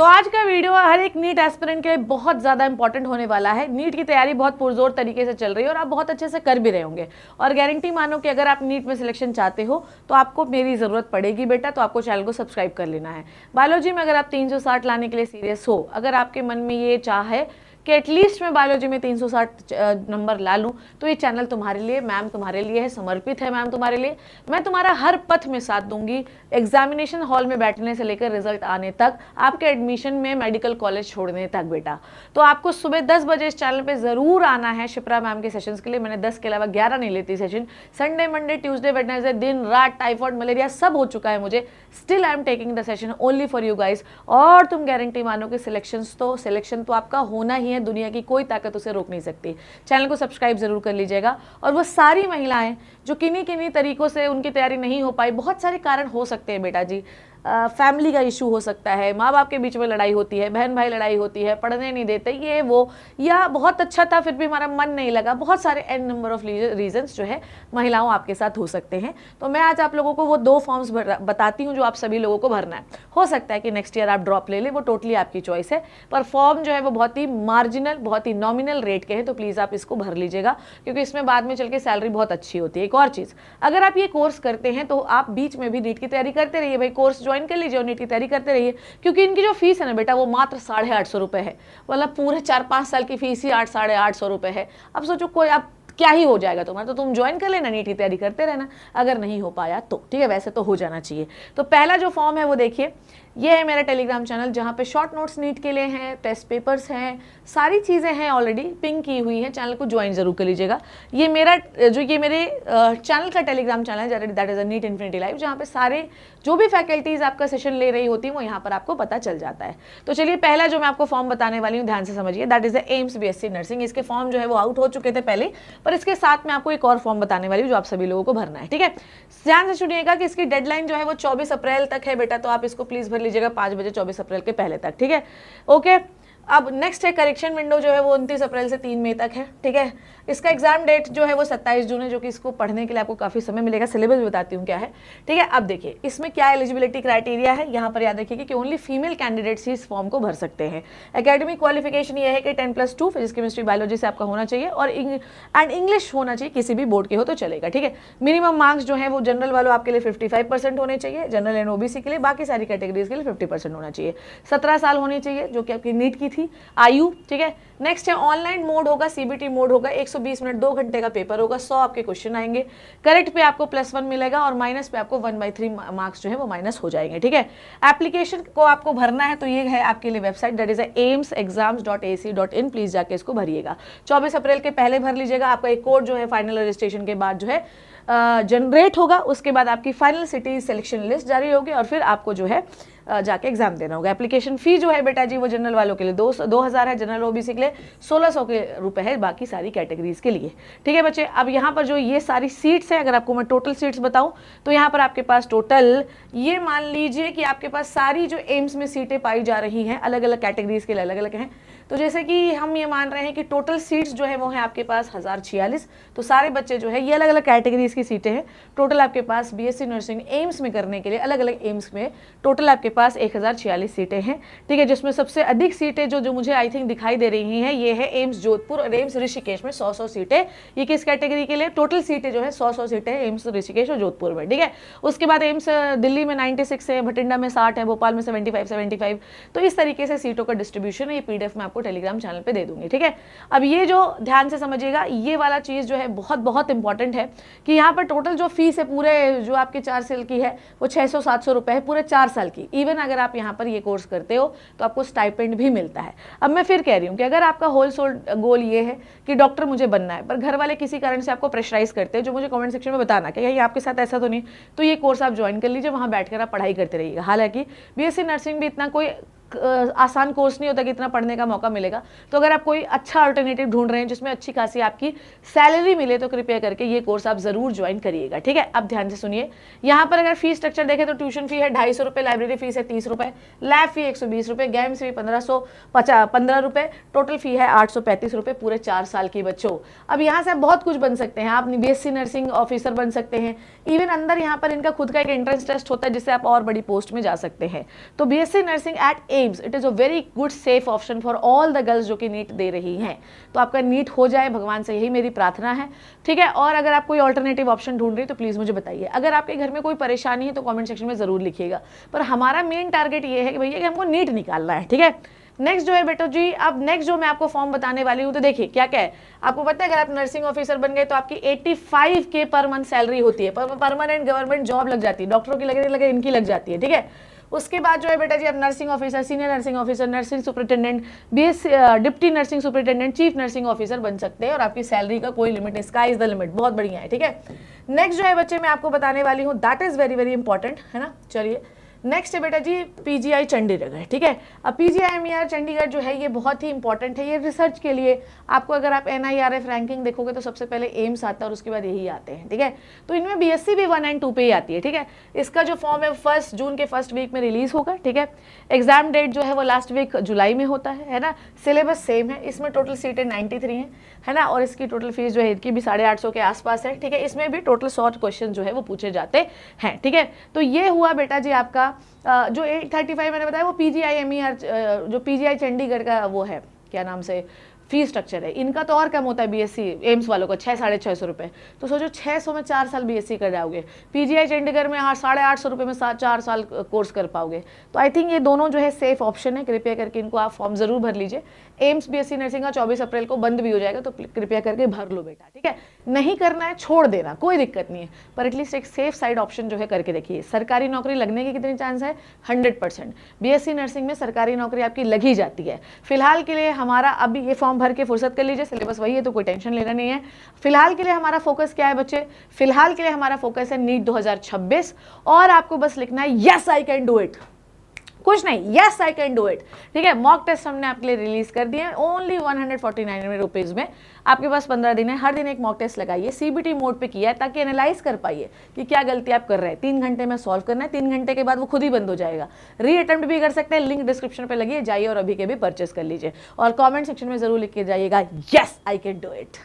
तो आज का वीडियो हर एक नीट एस्पिरेंट के लिए बहुत ज़्यादा इंपॉर्टेंट होने वाला है। नीट की तैयारी बहुत पुरजोर तरीके से चल रही है और आप बहुत अच्छे से कर भी रहे होंगे। और गारंटी मानो कि अगर आप नीट में सिलेक्शन चाहते हो तो आपको मेरी ज़रूरत पड़ेगी बेटा, तो आपको चैनल को सब्सक्राइब कर लेना है। बायोलॉजी में अगर आप 360 लाने के लिए सीरियस हो, अगर आपके मन में ये चाह है कि एटलीस्ट मैं बायोलॉजी में 360 नंबर ला लूँ, तो ये चैनल तुम्हारे लिए, मैम तुम्हारे लिए है, समर्पित है मैम तुम्हारे लिए। मैं तुम्हारा हर पथ में साथ दूंगी, एग्जामिनेशन हॉल में बैठने से लेकर रिजल्ट आने तक, आपके एडमिशन में, मेडिकल कॉलेज छोड़ने तक बेटा। तो आपको सुबह 10 बजे इस चैनल पे ज़रूर आना है शिप्रा मैम के सेशंस के लिए। मैंने 10 के अलावा 11 नहीं लेती session. Sunday, Monday, Tuesday, Wednesday, दिन रात टाइफॉइड, मलेरिया सब हो चुका है मुझे, still I am taking the session only for you guys. और तुम गारंटी मानो कि सिलेक्शन तो आपका होना ही है, दुनिया की कोई ताकत उसे रोक नहीं सकती। चैनल को सब्सक्राइब जरूर कर लीजिएगा। और वो सारी महिलाएं जो किन्हीं तरीकों से उनकी तैयारी नहीं हो पाई, बहुत सारे कारण हो सकते हैं बेटा जी। फैमिली का इशू हो सकता है, माँ बाप के बीच में लड़ाई होती है, बहन भाई लड़ाई होती है, पढ़ने नहीं देते, ये वो, या बहुत अच्छा था फिर भी हमारा मन नहीं लगा, बहुत सारे एन नंबर ऑफ रीजंस जो है महिलाओं आपके साथ हो सकते हैं। तो मैं आज आप लोगों को वो 2 फॉर्म्स बताती हूँ जो आप सभी लोगों को भरना है। हो सकता है कि नेक्स्ट ईयर आप ड्रॉप ले लें, वो टोटली आपकी चॉइस है, पर फॉर्म जो है वो बहुत ही मार्जिनल, बहुत ही नॉमिनल रेट के हैं, तो प्लीज़ आप इसको भर लीजिएगा, क्योंकि इसमें बाद में चल के सैलरी बहुत अच्छी होती है। एक और चीज़, अगर आप ये कोर्स करते हैं तो आप बीच में भी नीट की तैयारी करते रहिए भाई, कोर्स ज्वाइन कर लीजिए और नीट की तैयारी करते रहिए, क्योंकि इनकी जो फीस है ना बेटा वो मात्र 850 रुपये है। मतलब पूरे 4-5 साल की फीस ही 800-850 रुपये है। अब सोचो कोई आप क्या ही हो जाएगा तुम्हारा, तो तुम ज्वाइन कर लेना, नीट की तैयारी करते रहना, अगर नहीं हो पाया तो ठीक है, वैसे तो हो जाना चाहिए। तो पहला जो फॉर्म है वो देखिए, ये है मेरा टेलीग्राम चैनल, जहाँ पे शॉर्ट नोट्स नीट के लिए हैं, टेस्ट पेपर्स हैं, सारी चीज़ें हैं, ऑलरेडी पिंक की हुई हैं। चैनल को ज्वाइन जरूर कर लीजिएगा। ये मेरे चैनल का टेलीग्राम चैनल है, that is a NEET infinity live, जहाँ पे सारे जो भी फैकल्टीज़ आपका सेशन ले रही होती हैं वो यहाँ पर आपको पता चल जाता है। तो चलिए, पहला जो मैं आपको फॉर्म बताने वाली हूँ ध्यान से समझिए, that is the AIIMS BSc nursing. इसके फॉर्म जो है वो आउट हो चुके थे पहले, पर इसके साथ में आपको एक और फॉर्म बताने वाली हूँ जो आप सभी लोगों को भरना है। ठीक है, ध्यान से सुनिएगा कि इसकी डेडलाइन जो है वो 24 अप्रैल तक है बेटा, तो आप इसको प्लीज़ भर लीजिएगा 5 बजे 24 अप्रैल के पहले तक। ठीक है, ओके। अब नेक्स्ट है करेक्शन विंडो जो है वो 29 अप्रैल से 3 मई तक है। ठीक है, इसका एग्जाम डेट जो है वो 27 जून है, जो कि इसको पढ़ने के लिए आपको काफ़ी समय मिलेगा। सिलेबस बताती हूँ क्या है। ठीक है, अब देखिए इसमें क्या एलिजिबिलिटी क्राइटेरिया है। यहाँ पर याद रखिए कि ओनली फीमेल कैंडिडेट्स ही इस फॉर्म को भर सकते हैं। एकेडमिक क्वालिफिकेशन ये है कि 10+2 फिजिक्स केमिस्ट्री बायोलॉजी से आपका होना चाहिए, और एंड इंग्लिश होना चाहिए, किसी भी बोर्ड के हो तो चलेगा। ठीक है, मिनिमम मार्क्स जो है वो जनरल वालों आपके लिए 55% होने चाहिए, जनरल एंड ओबीसी के लिए, बाकी सारी कैटेगरीज के लिए 50% होना चाहिए। 17 साल होनी चाहिए, जो कि आपकी नीट की थी आयु। ठीक है, नेक्स्ट है ऑनलाइन मोड होगा, सीबीटी मोड होगा, 120 मिनट 2 घंटे का पेपर होगा, 100 आपके क्वेश्चन आएंगे। करेक्ट पे आपको +1 मिलेगा और माइनस पे आपको 1/3 मार्क्स जो है वो माइनस हो जाएंगे। ठीक है, एप्लीकेशन को आपको भरना है, तो ये है आपके लिए website, that is aimsexams.ac.in। Please जाके इसको भरिएगा। 24 अप्रैल के पहले भर लीजिएगा। आपका एक कोड जो है फाइनल रजिस्ट्रेशन के बाद जो है जनरेट होगा, उसके बाद आपकी फाइनल सिटी सिलेक्शन लिस्ट जारी होगी, और फिर आपको जो है जाके एग्जाम देना होगा। एप्लीकेशन फी जो है बेटा जी वो जनरल वालों के लिए 2000 है, जनरल ओबीसी के लिए 1600 के रुपए है, बाकी सारी कैटेगरीज के लिए। ठीक है बच्चे, अब यहाँ पर जो ये सारी सीट्स है, अगर आपको मैं टोटल सीट्स बताऊँ तो यहाँ पर आपके पास टोटल, ये मान लीजिए कि आपके पास सारी जो एम्स में सीटें पाई जा रही हैं अलग अलग कैटेगरीज के लिए अलग अलग हैं। तो जैसे कि हम ये मान रहे हैं कि टोटल सीट्स जो है वो है आपके पास 1046, तो सारे बच्चे जो है ये अलग अलग कैटेगरीज की सीटें हैं। टोटल आपके पास बीएससी नर्सिंग एम्स में करने के लिए अलग अलग एम्स में टोटल आपके पास 1046 सीटें हैं। ठीक है, जिसमें सबसे अधिक सीटें जो मुझे आई थिंक दिखाई दे रही हैं, ये है एम्स जोधपुर और एम्स ऋषिकेश में 100 सीटें। ये किस कैटेगरी के लिए? टोटल सीटें जो है 100 सीटें एम्स ऋषिकेश और जोधपुर में। ठीक है, उसके बाद एम्स दिल्ली में 96 है, भटिंडा में 60 है, भोपाल में 75। तो इस तरीके से सीटों का डिस्ट्रीब्यूशन है। ये पीडीएफ मैं आपको टेलीग्राम चैनल पे दे दूंगी। ठीक है, अब ये जो ध्यान से समझिएगा, ये वाला चीज जो है बहुत बहुत इंपॉर्टेंट है कि यहाँ पर टोटल जो फीस है पूरे जो आपके 4 साल की है वो 600-700 रुपए है पूरे 4 साल की। इवन अगर आप यहाँ पर ये कोर्स करते हो तो आपको स्टाइपेंड भी मिलता है। अब मैं फिर कह रही हूँ कि अगर आपका होल सोल गोल ये है कि डॉक्टर मुझे बनना है, पर घर वाले किसी कारण से आपको प्रेशराइज करते हैं, जो मुझे कमेंट सेक्शन में बताना कि यही आपके साथ ऐसा तो नहीं, तो ये कोर्स आप ज्वाइन कर लीजिए, वहाँ बैठकर आप पढ़ाई करते रहिएगा। हालांकि बीएससी नर्सिंग भी इतना कोई आसान कोर्स नहीं होता कि इतना पढ़ने का मौका मिलेगा। तो अगर आप कोई अच्छा अल्टरनेटिव ढूंढ रहे हैं जिसमें अच्छी खासी आपकी सैलरी मिले, तो कृपया करके ये कोर्स आप जरूर ज्वाइन करिएगा। ठीक है, अब ध्यान से सुनिए, यहाँ पर अगर फीस स्ट्रक्चर देखें तो ट्यूशन फी है 250 रुपये, लाइब्रेरी फीस है 30 रुपये, लैब फी 120 रुपये, गेम्स फी 1515 रुपये, टोटल फी है 835 रुपये पूरे 4 साल की बच्चों। अब यहाँ से आप बहुत कुछ बन सकते हैं। आप बीएससी नर्सिंग ऑफिसर बन सकते हैं, इवन अंदर यहाँ पर इनका खुद का एक एंट्रेंस टेस्ट होता है जिससे आप और बड़ी पोस्ट में जा सकते हैं। तो BSc nursing eight AIIMS, it is a very good safe option for all the girls जो कि नीट दे रही हैं। तो आपका नीट हो जाए, भगवान से यही मेरी प्रार्थना है, ठीक है। और अगर आप कोई ऑल्टरनेटिव ऑप्शन ढूंढ रही है तो प्लीज़ मुझे बताइए। अगर आपके घर में कोई परेशानी है तो कमेंट सेक्शन में ज़रूर लिखिएगा। पर हमारा मेन टारगेट ये है कि भैया कि हमको नीट निकालना है, ठीक है। नेक्स्ट जो है बेटा जी, अब नेक्स्ट जो मैं आपको फॉर्म बताने वाली हूँ, तो देखिए क्या क्या है। आपको पता है अगर आप नर्सिंग ऑफिसर बन गए तो आपकी 85K पर मंथ सैलरी होती है, परमानेंट गवर्नमेंट जॉब लग जाती है। डॉक्टरों की लगे इनकी लग जाती है, ठीक है। उसके बाद जो है बेटा जी, आप nursing officer, senior nursing officer, nursing superintendent, deputy nursing superintendent, chief nursing officer बन सकते हैं और आपकी सैलरी का कोई लिमिट नहीं, स्काई इज द लिमिट। बहुत बढ़िया है, ठीक है। नेक्स्ट जो है बच्चे मैं आपको बताने वाली हूँ, that is very very important, है ना। चलिए नेक्स्ट है बेटा जी पीजीआई चंडीगढ़, ठीक है। अब पीजीआई चंडीगढ़ जो है ये बहुत ही इंपॉर्टेंट है, ये रिसर्च के लिए। आपको अगर आप NIRF रैंकिंग देखोगे तो सबसे पहले एम्स आता है और उसके बाद यही आते हैं, ठीक है। तो इनमें BSc भी 1 और 2 पे ही आती है, ठीक है। इसका जो फॉर्म है 1 जून के फर्स्ट वीक में रिलीज होगा, ठीक है। एग्जाम डेट जो है वो लास्ट वीक जुलाई में होता है ना। सिलेबस सेम है, इसमें टोटल सीटें 93 है ना। और इसकी टोटल फीस जो है इनकी भी 850 के आसपास है, ठीक है। इसमें भी टोटल 100 क्वेश्चन जो है वो पूछे जाते हैं, ठीक है। तो ये हुआ बेटा जी आपका जो 835 मैंने बताया वो PGI जो PGI चंडीगढ़ का वो है, क्या नाम से फीस स्ट्रक्चर है। इनका तो और कम होता है BSc एम्स वालों का, 600-650 रुपये। तो सोचो 600 में 4 साल BSc कर जाओगे, PGI चंडीगढ़ में 850 रुपये में 4 साल कोर्स कर पाओगे। तो आई थिंक ये दोनों जो है सेफ ऑप्शन है, कृपया करके इनको आप फॉर्म जरूर भर लीजिए। एम्स BSc नर्सिंग का 24 अप्रैल को बंद भी हो जाएगा, तो कृपया करके भर लो बेटा, ठीक है। नहीं करना है छोड़ देना, कोई दिक्कत नहीं है, पर एटलीस्ट एक सेफ साइड ऑप्शन जो है करके देखिए। सरकारी नौकरी लगने की कितनी चांस है? 100%। BSc नर्सिंग में सरकारी नौकरी आपकी लगी जाती है। फिलहाल के लिए हमारा अभी ये फॉर्म भर के फुर्सत कर लीजिए, सिलेबस वही है तो कोई टेंशन लेना नहीं है। फिलहाल के लिए हमारा फोकस क्या है बच्चे? फिलहाल के लिए हमारा फोकस है नीट 2026 और आपको बस लिखना है yes I can do it, कुछ नहीं, yes I can do it, ठीक है। मॉक टेस्ट हमने आपके लिए रिलीज कर दिए ओनली 149 रुपीज़ में। आपके पास 15 दिन है, हर दिन एक मॉक टेस्ट लगाइए। CBT मोड पे किया है ताकि एनालाइज कर पाइए कि क्या गलती आप कर रहे हैं। 3 घंटे में सॉल्व करना है, 3 घंटे के बाद वो खुद ही बंद हो जाएगा। री अटेम्प्ट भी कर सकते हैं, लिंक डिस्क्रिप्शन पे लगी है, जाइए और अभी के भी परचेस कर लीजिए। और कॉमेंट सेक्शन में जरूर लिख के जाइएगा yes I can do it.